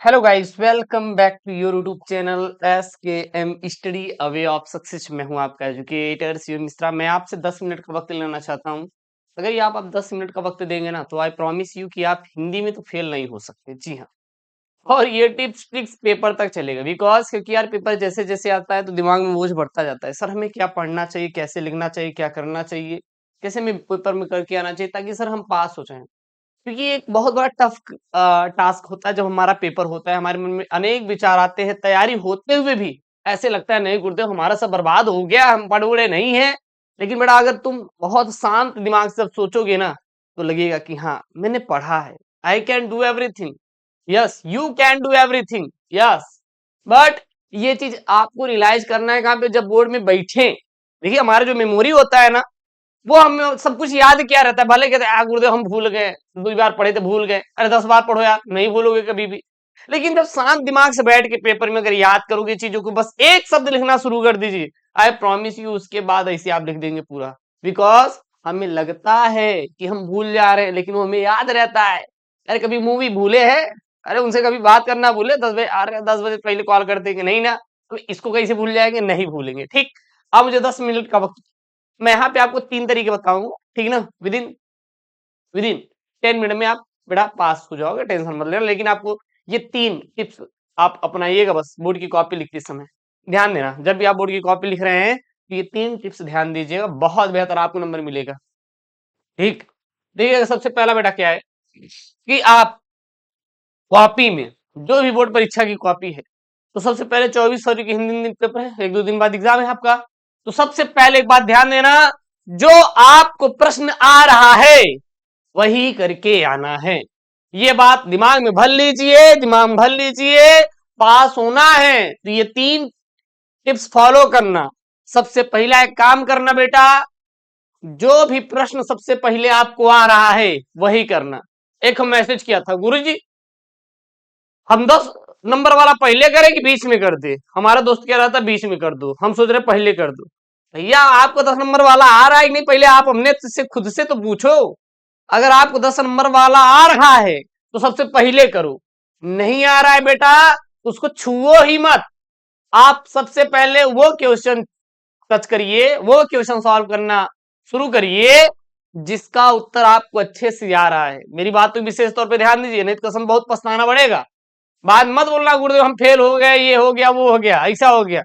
Hello guys, welcome back to your YouTube channel S K M study away of success. मैं हूं आपका educator Shiv Mishra. मैं आपसे 10 minute का वक्त लेना चाहता हूं। अगर ये आप 10 मिनट का वक्त देंगे ना, तो आई प्रॉमिस यू कि आप हिंदी में तो फेल नहीं हो सकते। जी हाँ। और ये टिप्स ट्रिक्स पेपर तक चलेगा, बिकॉज क्योंकि यार पेपर जैसे जैसे आता है तो दिमाग में बोझ बढ़ता जाता है। सर हमें क्या पढ़ना चाहिए, कैसे लिखना चाहिए, क्या करना चाहिए, कैसे हमें पेपर में करके आना चाहिए ताकि सर हम पास हो जाएं। क्योंकि ये एक बहुत बड़ा टफ टास्क होता है। जब हमारा पेपर होता है, हमारे मन में अनेक विचार आते हैं, तैयारी होते हुए भी ऐसे लगता है नहीं गुरुदेव हमारा सब बर्बाद हो गया, हम पढ़ उड़े नहीं है। लेकिन बेटा अगर तुम बहुत शांत दिमाग से जब सोचोगे ना, तो लगेगा कि हाँ मैंने पढ़ा है। I can do everything. Yes, you can do everything. Yes, but ये चीज आपको रियलाइज करना है कहाँ पे, जब बोर्ड में बैठे। देखिए हमारा जो मेमोरी होता है ना, वो हमें सब कुछ याद किया रहता है। भले कहते हैं गुरुदेव हम भूल गए, 2 बार पढ़े थे भूल गए। अरे 10 बार पढ़ो यार, नहीं भूलोगे कभी भी। लेकिन जब शांत दिमाग से बैठ के पेपर में अगर याद करोगे चीजों को, बस एक शब्द लिखना शुरू कर दीजिए, आई प्रॉमिस यू उसके बाद ऐसे आप लिख देंगे पूरा। बिकॉज हमें लगता है कि हम भूल जा रहे हैं, लेकिन वो हमें याद रहता है। अरे कभी मूवी भूले हैं? अरे उनसे कभी बात करना भूले? 10 बजे, अरे 10 बजे पहले कॉल कर देंगे नहीं ना, तो इसको कैसे भूल जाएंगे? नहीं भूलेंगे। ठीक। अब मुझे 10 मिनट का वक्त, मैं यहाँ पे आपको 3 तरीके बताऊंगा, ठीक ना। विदिन विदिन 10 मिनट में आप बेटा पास हो जाओगे, टेंशन मत लेना। लेकिन आपको ये 3 टिप्स आप अपनाइएगा बस बोर्ड की कॉपी लिखते समय। ध्यान देना, जब भी आप बोर्ड की कॉपी लिख रहे हैं तो ये 3 टिप्स ध्यान दीजिएगा, बहुत बेहतर आपको नंबर मिलेगा। ठीक। देखिएगा, सबसे पहला बेटा क्या है कि आप कॉपी में, जो भी बोर्ड परीक्षा की कॉपी है, तो सबसे पहले 24 फरवरी की हिंदी पेपर है, 1-2 दिन बाद एग्जाम है आपका। तो सबसे पहले एक बात ध्यान देना, जो आपको प्रश्न आ रहा है वही करके आना है। ये बात दिमाग में भर लीजिए, दिमाग में भर लीजिए। पास होना है तो ये 3 टिप्स फॉलो करना। सबसे पहला एक काम करना बेटा, जो भी प्रश्न सबसे पहले आपको आ रहा है वही करना। एक हम मैसेज किया था, गुरुजी हम 10 नंबर वाला पहले करें कि बीच में कर दे? हमारा दोस्त कह रहा था बीच में कर दो, हम सोच रहे पहले कर दो। भैया आपको 10 नंबर वाला आ रहा है कि नहीं, पहले आप हमने से खुद से तो पूछो। अगर आपको 10 नंबर वाला आ रहा है तो सबसे पहले करो। नहीं आ रहा है बेटा, उसको छुओ ही मत। आप सबसे पहले वो क्वेश्चन टच करिए, वो क्वेश्चन सॉल्व करना शुरू करिए जिसका उत्तर आपको अच्छे से आ रहा है। मेरी बात तो विशेष तौर पे ध्यान दीजिए, नहीं तो कसम बहुत पछताना पड़ेगा। बाद मत बोलना गुरुदेव हम फेल हो गए, ये हो गया, वो हो गया, ऐसा हो गया।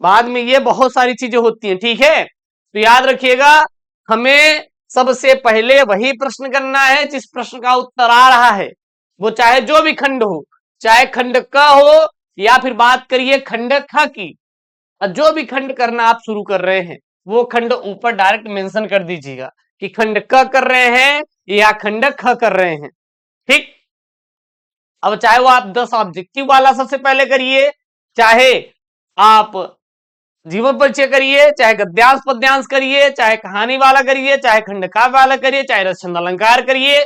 बाद में ये बहुत सारी चीजें होती हैं, ठीक है। तो याद रखिएगा, हमें सबसे पहले वही प्रश्न करना है जिस प्रश्न का उत्तर आ रहा है, वो चाहे जो भी खंड हो, चाहे खंड क हो या फिर बात करिए खंड ख की। और जो भी खंड करना आप शुरू कर रहे हैं, वो खंड ऊपर डायरेक्ट मेंशन कर दीजिएगा कि खंड क कर रहे हैं या खंड ख कर रहे हैं। ठीक। अब चाहे वो आप 10 ऑब्जेक्टिव वाला सबसे पहले करिए, चाहे आप जीवन परिचय करिए, चाहे गद्यांश पद्यांश करिए, चाहे कहानी वाला करिए, चाहे खंड काव्य वाला करिए, चाहे रस छंद अलंकार करिए,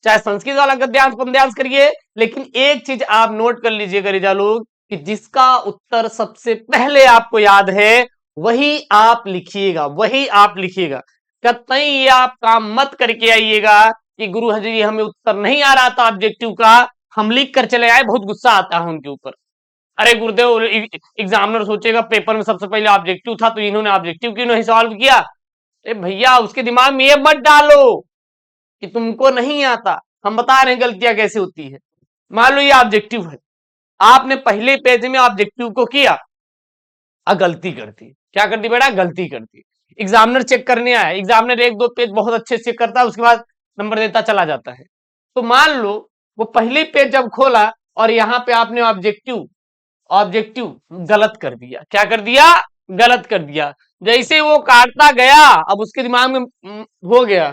चाहे संस्कृत वाला गद्यांश पद्यांश करिए। लेकिन एक चीज आप नोट कर लीजिएगा रिजा लोग, कि जिसका उत्तर सबसे पहले आपको याद है वही आप लिखिएगा, वही आप लिखिएगा। कतई ये आप काम मत करके आइएगा कि गुरु हजी हमें उत्तर नहीं आ रहा था ऑब्जेक्टिव का, हम लिख कर चले आए, बहुत गुस्सा आता है उनके ऊपर। अरे गुरुदेव एग्जामिनर सोचेगा पेपर में सबसे पहले ऑब्जेक्टिव था तो इन्होंने ऑब्जेक्टिव क्यों नहीं सॉल्व किया? अरे भैया उसके दिमाग में ये मत डालो कि तुमको नहीं आता, हम बता रहे हैं गलतियां कैसे होती है। मान लो ये ऑब्जेक्टिव है, आपने पहले पेज में ऑब्जेक्टिव को किया, गलती कर दी। क्या कर दी बेटा? गलती कर दी। एग्जामिनर चेक करने आया, एग्जामिनर 1-2 पेज बहुत अच्छे से चेक करता है, उसके बाद नंबर देता चला जाता है। तो मान लो वो पहले पेज जब खोला और यहाँ पे आपने ऑब्जेक्टिव ऑब्जेक्टिव गलत कर दिया। क्या कर दिया? गलत कर दिया। जैसे वो काटता गया, अब उसके दिमाग में हो गया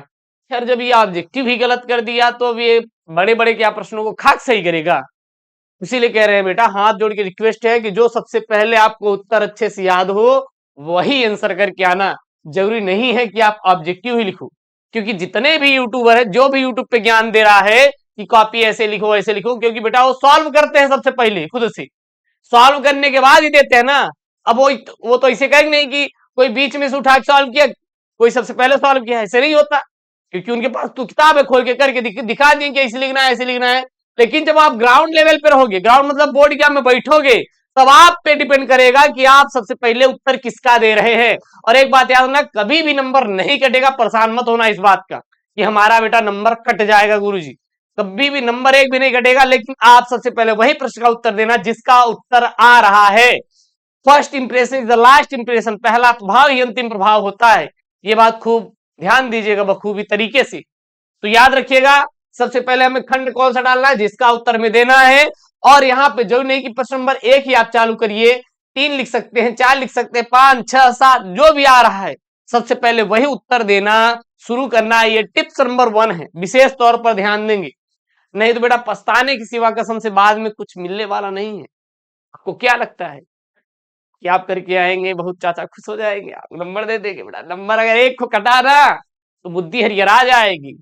यार जब ये ऑब्जेक्टिव ही गलत कर दिया तो अब ये बड़े बड़े क्या प्रश्नों को खाक सही करेगा। इसीलिए कह रहे हैं बेटा, हाथ जोड़ के रिक्वेस्ट है कि जो सबसे पहले आपको उत्तर अच्छे से याद हो वही आंसर करके आना। जरूरी नहीं है कि आप ऑब्जेक्टिव ही लिखो, क्योंकि जितने भी यूट्यूबर है, जो भी यूट्यूब पे ज्ञान दे रहा है कि कॉपी ऐसे लिखो ऐसे लिखो, क्योंकि बेटा वो सॉल्व करते हैं सबसे पहले खुद से, सॉल्व करने के बाद ही देते हैं ना। अब वो तो ऐसे कहेंगे नहीं कि कोई बीच में से उठा के सॉल्व किया, कोई सबसे पहले सॉल्व किया, ऐसे नहीं होता। क्योंकि उनके पास तो किताब है, खोल के करके दिखा दें कि ऐसे लिखना है ऐसे लिखना है। लेकिन जब आप ग्राउंड लेवल पर रहोगे, ग्राउंड मतलब बोर्ड एग्जाम में बैठोगे, तब आप पे डिपेंड करेगा कि आप सबसे पहले उत्तर किसका दे रहे हैं। और एक बात याद रखना, कभी भी नंबर नहीं कटेगा, परेशान मत होना इस बात का कि हमारा बेटा नंबर कट जाएगा गुरुजी, कभी भी नंबर एक भी नहीं कटेगा। लेकिन आप सबसे पहले वही प्रश्न का उत्तर देना जिसका उत्तर आ रहा है। First impression is the last impression, पहला प्रभाव ही अंतिम प्रभाव होता है। ये बात खूब ध्यान दीजिएगा बखूबी तरीके से। तो याद रखिएगा, सबसे पहले हमें खंड कौन सा डालना है, जिसका उत्तर में देना है। और यहाँ पे जो नहीं कि प्रश्न नंबर 1 ही आप चालू करिए, 3 लिख सकते हैं, 4 लिख सकते हैं, 5, 6, 7 जो भी आ रहा है, सबसे पहले वही उत्तर देना शुरू करना है। ये टिप्स नंबर 1 है, विशेष तौर पर ध्यान देंगे, नहीं तो बेटा पछताने की सिवा कसम से बाद में कुछ मिलने वाला नहीं है। आपको क्या लगता है कि आप करके आएंगे, बहुत चाचा खुश हो जाएंगे, आप नंबर दे देंगे? बेटा नंबर अगर एक को कटा ना तो बुद्धि हरिहरा जाएगी।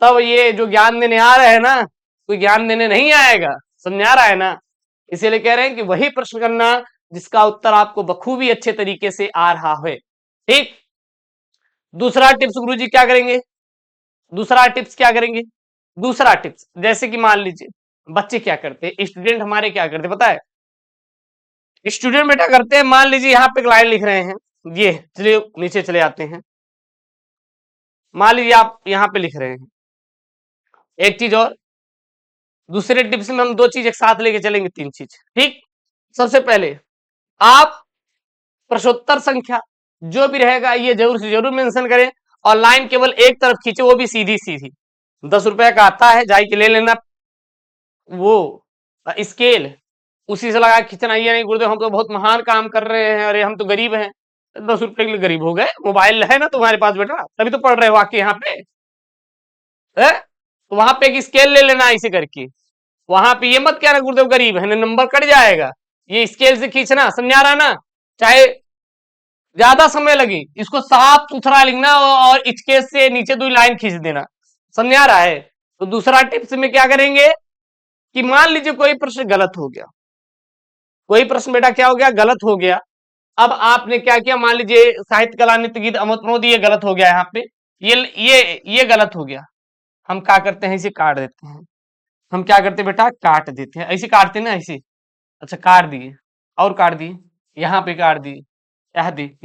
तब ये जो ज्ञान देने आ रहे हैं ना, कोई ज्ञान देने नहीं आएगा, समझा रहा है ना। इसीलिए कह रहे हैं कि वही प्रश्न करना जिसका उत्तर आपको बखूबी अच्छे तरीके से आ रहा है। ठीक, दूसरा टिप्स गुरुजी क्या करेंगे, दूसरा टिप्स क्या करेंगे, दूसरा टिप्स जैसे कि मान लीजिए बच्चे क्या करते हैं, स्टूडेंट हमारे क्या करते हैं पता है, स्टूडेंट बेटा करते हैं, मान लीजिए यहाँ पे एक लाइन लिख रहे हैं, ये चलिए नीचे चले आते हैं, मान लीजिए आप यहाँ पे लिख रहे हैं। एक चीज और, दूसरे टिप्स में हम 2 चीज एक साथ लेके चलेंगे, 3 चीज। ठीक, सबसे पहले आप प्रश्नोत्तर संख्या जो भी रहेगा ये जरूर से जरूर मेंशन करें, और लाइन केवल एक तरफ खींचे, वो भी सीधी सीधी। 10 रुपए का आता है, जाके ले लेना वो स्केल, उसी से लगा खींचना। ये नहीं गुरुदेव हम तो बहुत महान काम कर रहे हैं, अरे हम तो गरीब हैं। 10 रुपए के लिए गरीब हो गए? मोबाइल है ना तुम्हारे पास बेटा, तभी तो पढ़ रहे हो आके यहाँ पे है? तो वहां पे एक स्केल ले लेना ऐसे करके, वहां पे ये मत कहना गुरुदेव गरीब है, नंबर कट जाएगा। ये स्केल से खींचना, समझा रहा ना, चाहे ज्यादा समय लगे, इसको साफ सुथरा लिखना और स्केल से नीचे 2 लाइन खींच देना, समझा रहा है। तो दूसरा टिप्स में क्या करेंगे कि मान लीजिए कोई प्रश्न गलत हो गया, कोई प्रश्न बेटा क्या हो गया, गलत हो गया। अब आपने क्या किया, मान लीजिए साहित्य कला नृत्य गीत अमृत प्रमोद ये गलत हो गया, यहाँ पे ये गलत हो गया। हम क्या करते हैं, इसे काट देते हैं। हम क्या करते हैं बेटा, काट देते हैं, ऐसे काटते ना ऐसे। अच्छा काट दिए, और काट दिए, यहाँ पे काट दिए,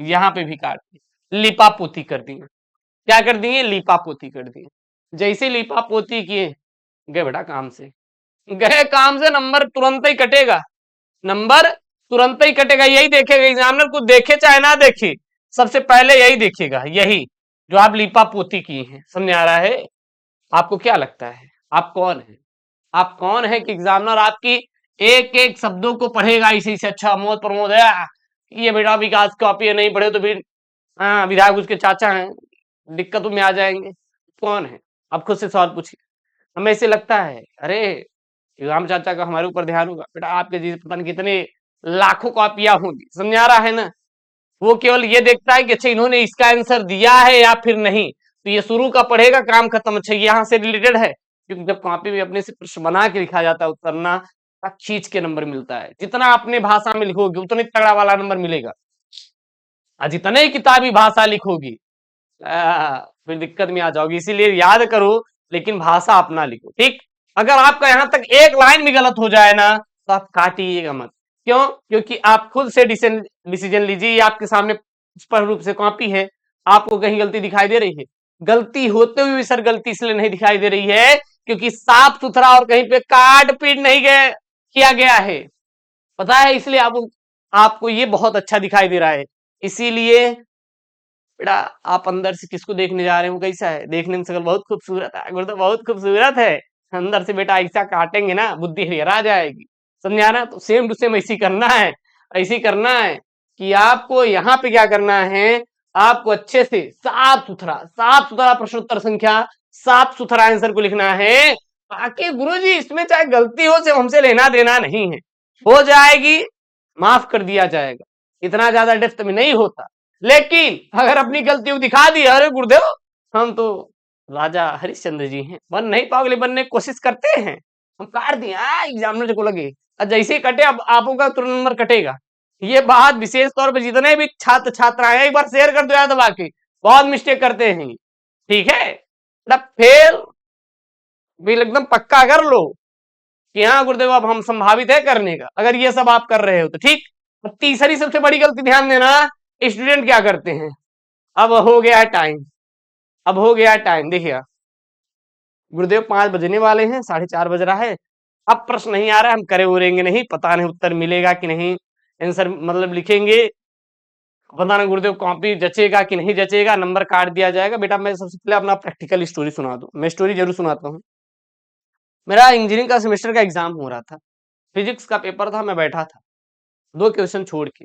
यहाँ पे भी काट दिए, लिपा पोती कर दिए। क्या कर दिए, लिपा पोती कर दिए। जैसे लिपा पोती किए, गए बेटा काम से, गए काम से, नंबर तुरंत ही कटेगा, नंबर तुरंत ही कटेगा। यही देखेगा एग्जामिनर, को देखे चाहे ना देखे, सबसे पहले यही देखेगा, यही जो आप लिपा पोती किए हैं। समझ आ रहा है? आपको क्या लगता है आप कौन है, आप कौन है कि एग्जामिनर आपकी एक एक शब्दों को पढ़ेगा इसी से? अच्छा अमोद प्रमोद है, ये बेटा विकास कॉपी नहीं पढ़े तो फिर विधायक उसके चाचा हैं, दिक्कतों में आ जाएंगे। कौन है, आप खुद से सवाल पूछिए। हमें ऐसे लगता है अरे राम चाचा का हमारे ऊपर ध्यान होगा, बेटा आपके जी पता नहीं कितने लाखों कॉपियां होंगी, समझा रहा है ना। वो केवल ये देखता है कि अच्छा इन्होंने इसका आंसर दिया है या फिर नहीं, तो ये शुरू का पढ़ेगा, काम खत्म। अच्छा यहाँ से रिलेटेड है, क्योंकि जब कॉपी में अपने से प्रश्न बना के लिखा जाता है उत्तरना, खींच के नंबर मिलता है। जितना अपने भाषा में लिखोगे उतने तगड़ा वाला नंबर मिलेगा, और जितने ही किताबी भाषा लिखोगी फिर दिक्कत में आ जाओगी। इसीलिए याद करो लेकिन भाषा अपना लिखो। ठीक, अगर आपका यहां तक एक लाइन भी गलत हो जाए ना तो आप काटिएगा मत। क्यों? क्योंकि आप खुद से डिसीजन लीजिए, ये आपके सामने स्पष्ट रूप से कॉपी है, आपको कहीं गलती दिखाई दे रही है? गलती होते हुए भी सर गलती इसलिए नहीं दिखाई दे रही है क्योंकि साफ सुथरा और कहीं पे काट पीट नहीं गए किया गया है, पता है, इसलिए आपको ये बहुत अच्छा दिखाई दे रहा है। इसीलिए बेटा आप अंदर से किसको देखने जा रहे हो, कैसा है देखने में, शकल बहुत खूबसूरत है, गुरुदेव बहुत खूबसूरत है, अंदर से बेटा ऐसा काटेंगे ना बुद्धि हरिहरा जाएगी, समझा ना। तो सेम टू सेम ऐसी करना है, ऐसी करना है कि आपको यहाँ पे क्या करना है, आपको अच्छे से साफ सुथरा प्रश्नोत्तर संख्या, साफ सुथरा आंसर को लिखना है। बाकी गुरुजी इसमें चाहे गलती हो से हमसे लेना देना नहीं है, हो जाएगी, माफ कर दिया जाएगा, इतना ज्यादा डेप्थ में नहीं होता। लेकिन अगर अपनी गलती को दिखा दी, अरे गुरुदेव हम तो राजा हरिश्चंद्र जी हैं, बन नहीं पाओगे, बनने की कोशिश करते हैं, हम काट दिए एग्जामिनर को लगे, जैसे ही कटे अब आपका तुरंत नंबर कटेगा। ये बात विशेष तौर पर जितने भी छात्र छात्राएं एक बार शेयर कर दो याद दबा के, बहुत मिस्टेक करते हैं, ठीक है। फेल बिल एकदम पक्का कर लो, कि हाँ गुरुदेव अब हम संभावित है करने का, अगर ये सब आप कर रहे हो तो ठीक। अब तीसरी सबसे बड़ी गलती ध्यान देना, स्टूडेंट क्या करते हैं, अब हो गया है टाइम, अब हो गया है टाइम, देखिए गुरुदेव 5 बजने वाले हैं, 4:30 बज रहा है, अब प्रश्न नहीं आ रहा है, हम करे उरेंगे नहीं, पता नहीं उत्तर मिलेगा कि नहीं, आंसर मतलब लिखेंगे, पता नहीं गुरुदेव कॉपी जचेगा कि नहीं जचेगा, नंबर काट दिया जाएगा। बेटा मैं सबसे पहले अपना प्रैक्टिकल स्टोरी सुना दूं, मैं स्टोरी जरूर सुनाता हूँ। मेरा इंजीनियरिंग का सेमेस्टर का एग्जाम हो रहा था, फिजिक्स का पेपर था, मैं बैठा था 2 क्वेश्चन छोड़ के,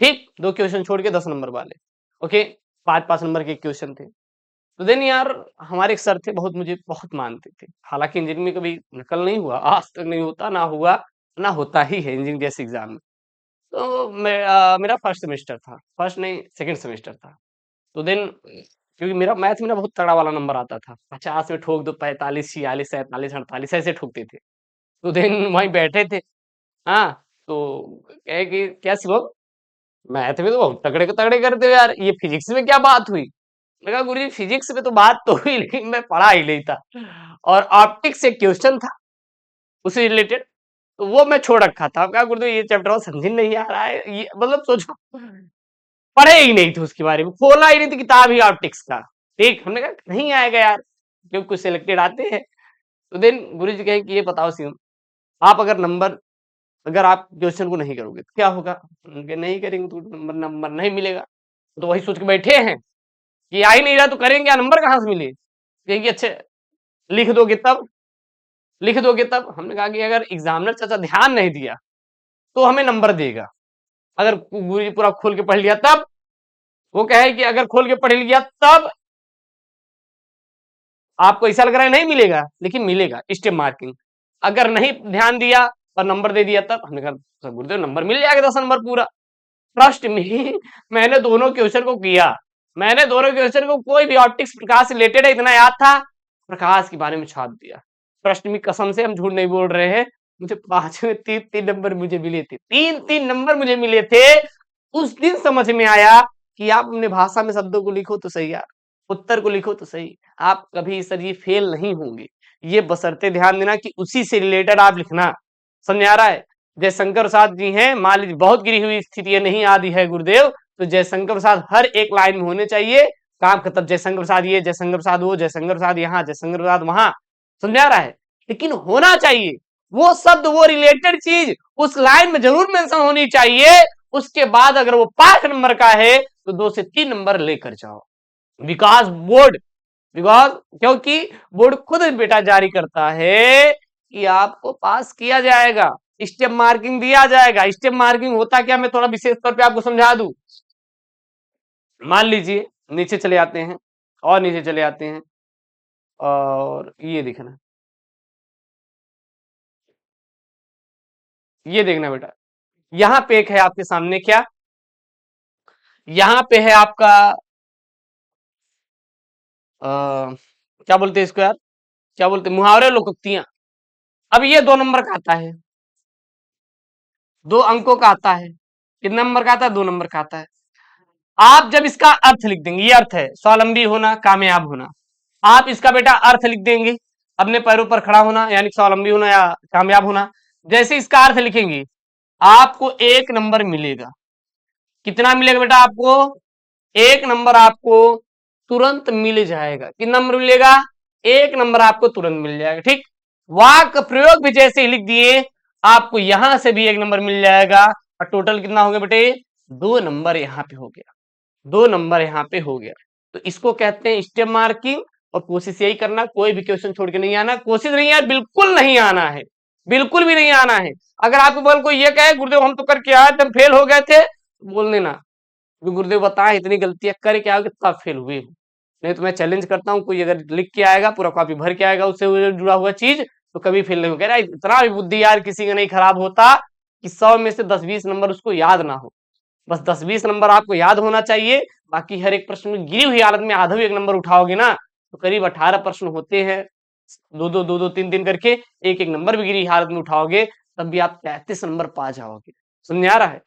ठीक 2 क्वेश्चन छोड़ के 10 नंबर वाले, ओके 5-5 नंबर के क्वेश्चन थे। तो देन यार हमारे एक सर थे, बहुत मुझे बहुत मानते थे, हालांकि इंजीनियरिंग में कभी नकल नहीं हुआ, आज तक नहीं होता, ना हुआ ना होता ही है इंजीनियरिंग जैसे एग्जाम में। तो मेरा फर्स्ट सेमेस्टर था, फर्स्ट नहीं सेकंड सेमेस्टर था। तो देन क्योंकि मेरा मैथ में ना बहुत तगड़ा वाला नंबर आता था, 50 में ठोक दो, 45 46 47 48 ऐसे ठोकते थे। तो देन वहीं बैठे थे, हाँ, तो कहे कि क्या शिवम, मैथ में तो बहुत तगड़े के तगड़े करते हो यार, ये फिजिक्स में क्या बात हुई। मैं कहा गुरुजी फिजिक्स में तो बात तो हुई, लेकिन मैं पढ़ा ही नहीं था, और ऑप्टिक्स एक क्वेश्चन था उससे रिलेटेड, तो वो मैं छोड़ रखा था। कहा गुरुदेव ये चैप्टर समझ ही नहीं आ रहा है, ये मतलब सोचो पढ़े ही नहीं थे उसके बारे में, खोला ही नहीं थी किताब ही ऑप्टिक्स का। ठीक, हमने कहा नहीं आएगा यार, क्योंकि कुछ सिलेक्टेड आते हैं। तो देन गुरु जी कहे कि ये बताओ सिम, आप अगर नंबर, अगर आप क्वेश्चन को नहीं करोगे तो क्या होगा। उनके नहीं करेंगे तो नंबर नंबर नहीं मिलेगा। तो वही सोच के बैठे हैं कि आ ही नहीं रहा तो करेंगे क्या, नंबर कहाँ से मिले। कहेंगे अच्छे लिख दोगे तब, लिख दोगे तब। हमने कहा कि अगर एग्जामिनर चाचा ध्यान नहीं दिया तो हमें नंबर देगा, अगर गुरु जी पूरा खोल के पढ़ लिया तब। वो कहे कि अगर खोल के पढ़ लिया तब आपको ऐसा लग रहा है नहीं मिलेगा, लेकिन मिलेगा स्टेप मार्किंग। अगर नहीं ध्यान दिया और नंबर दे दिया तब। हमने कहा गुरुदेव नंबर मिल जाएगा 10 नंबर पूरा। ट्रस्ट में मैंने दोनों क्वेश्चन को किया, मैंने दोनों क्वेश्चन को, कोई भी ऑप्टिक्स प्रकाश से रिलेटेड है इतना याद था, प्रकाश के बारे में छाप दिया। ट्रस्ट में कसम से हम झूठ नहीं बोल रहे हैं, मुझे 5 में 3-3 नंबर मुझे मिले थे, 3-3 नंबर मुझे मिले थे। उस दिन समझ में आया कि आप अपने भाषा में शब्दों को लिखो तो सही यार, उत्तर को लिखो तो सही, आप कभी सर ये फेल नहीं होंगे। ये बशर्ते ध्यान देना कि उसी से रिलेटेड आप लिखना, समझ आ रहा है। जयशंकर प्रसाद जी हैं, मान लीजिए बहुत गिरी हुई स्थिति है, नहीं आदि है गुरुदेव, तो जयशंकर प्रसाद हर एक लाइन में होने चाहिए, काम खत्म। जयशंकर प्रसाद ये, जयशंकर प्रसाद वो, जयशंकर प्रसाद यहाँ, जयशंकर प्रसाद वहां, समझ आ रहा है। लेकिन होना चाहिए वो शब्द, वो रिलेटेड चीज उस लाइन में जरूर मेंशन होनी चाहिए। उसके बाद अगर वो 5 नंबर का है तो 2 से 3 नंबर लेकर जाओ, विकास बोर्ड, बिकॉज क्योंकि बोर्ड खुद बेटा जारी करता है कि आपको पास किया जाएगा, स्टेप मार्किंग दिया जाएगा। स्टेप मार्किंग होता क्या, मैं थोड़ा विशेष तौर पे आपको समझा दूं। मान लीजिए नीचे चले आते हैं, और नीचे चले आते हैं, और ये देखना, ये देखना बेटा, यहां पे एक है आपके सामने क्या, यहां पे है आपका क्या बोलते हैं इसको यार, क्या बोलते हैं, मुहावरे लोकोक्तियां। अब ये 2 नंबर का आता है, 2 अंकों का आता है। कितने नंबर का आता है, 2 नंबर का आता है। आप जब इसका अर्थ लिख देंगे, ये अर्थ है स्वावलंबी होना, कामयाब होना, आप इसका बेटा अर्थ लिख देंगे, अपने पैरों पर खड़ा होना यानी स्वावलंबी होना या कामयाब होना। जैसे इसका अर्थ लिखेंगे आपको 1 नंबर मिलेगा। कितना मिलेगा बेटा आपको, 1 नंबर आपको तुरंत मिल जाएगा। कितना नंबर मिलेगा, 1 नंबर आपको तुरंत मिल जाएगा। ठीक, वाक प्रयोग भी जैसे ही लिख दिए आपको यहां से भी 1 नंबर मिल जाएगा, और टोटल कितना हो गया बेटे, 2 नंबर यहाँ पे हो गया, 2 नंबर यहाँ पे हो गया। तो इसको कहते हैं स्टेप मार्किंग। और कोशिश यही करना, कोई भी क्वेश्चन छोड़ के नहीं आना, कोशिश नहीं यार, बिल्कुल नहीं आना है, बिल्कुल भी नहीं आना है। अगर आपको बोल कोई ये कहे गुरुदेव हम तो करके आए थे, हम फेल हो गए थे, बोल देना गुरुदेव बताए इतनी गलतियां करे क्या तब फेल हुए हो। नहीं तो मैं चैलेंज करता हूँ, कोई अगर लिख के आएगा, पूरा कॉपी भर के आएगा उससे जुड़ा हुआ चीज, तो कभी फेल नहीं हो। कह रहा है इतना भी बुद्धि यार किसी का नहीं खराब होता कि 100 में से 10-20 नंबर उसको याद ना हो। बस 10-20 नंबर आपको याद होना चाहिए, बाकी हर एक प्रश्न में गिरी हुई हालत में आधा भी 1 नंबर उठाओगे ना, तो करीब 18 प्रश्न होते हैं, 2-2 3-3 करके, एक एक नंबर भी गिरी हालत में उठाओगे तब भी आप 33 नंबर पा जाओगे। समझ आ रहा है।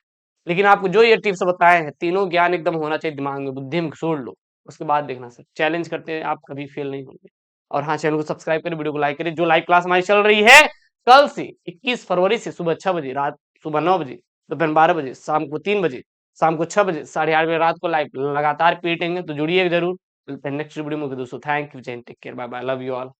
लेकिन आपको जो ये टिप्स बताए हैं, तीनों ज्ञान एकदम होना चाहिए दिमाग में, बुद्धि में छोड़ लो, उसके बाद देखना सर चैलेंज करते हैं आप कभी फेल नहीं होंगे। और हाँ, चैनल को सब्सक्राइब करें, वीडियो को लाइक करें। जो लाइव क्लास हमारी चल रही है कल से 21 फरवरी से सुबह 6 बजे, रात सुबह 9 बजे, दोपहर 12 बजे, शाम को 3 बजे, शाम को 6 बजे, साढ़े 8 बजे रात को लाइव लगातार पीटेंगे, तो जुड़िए ज़रूर। मिलते हैं नेक्स्ट वीडियो में दोस्तों। थैंक यू, जय हिंद, take care, bye bye, love you all.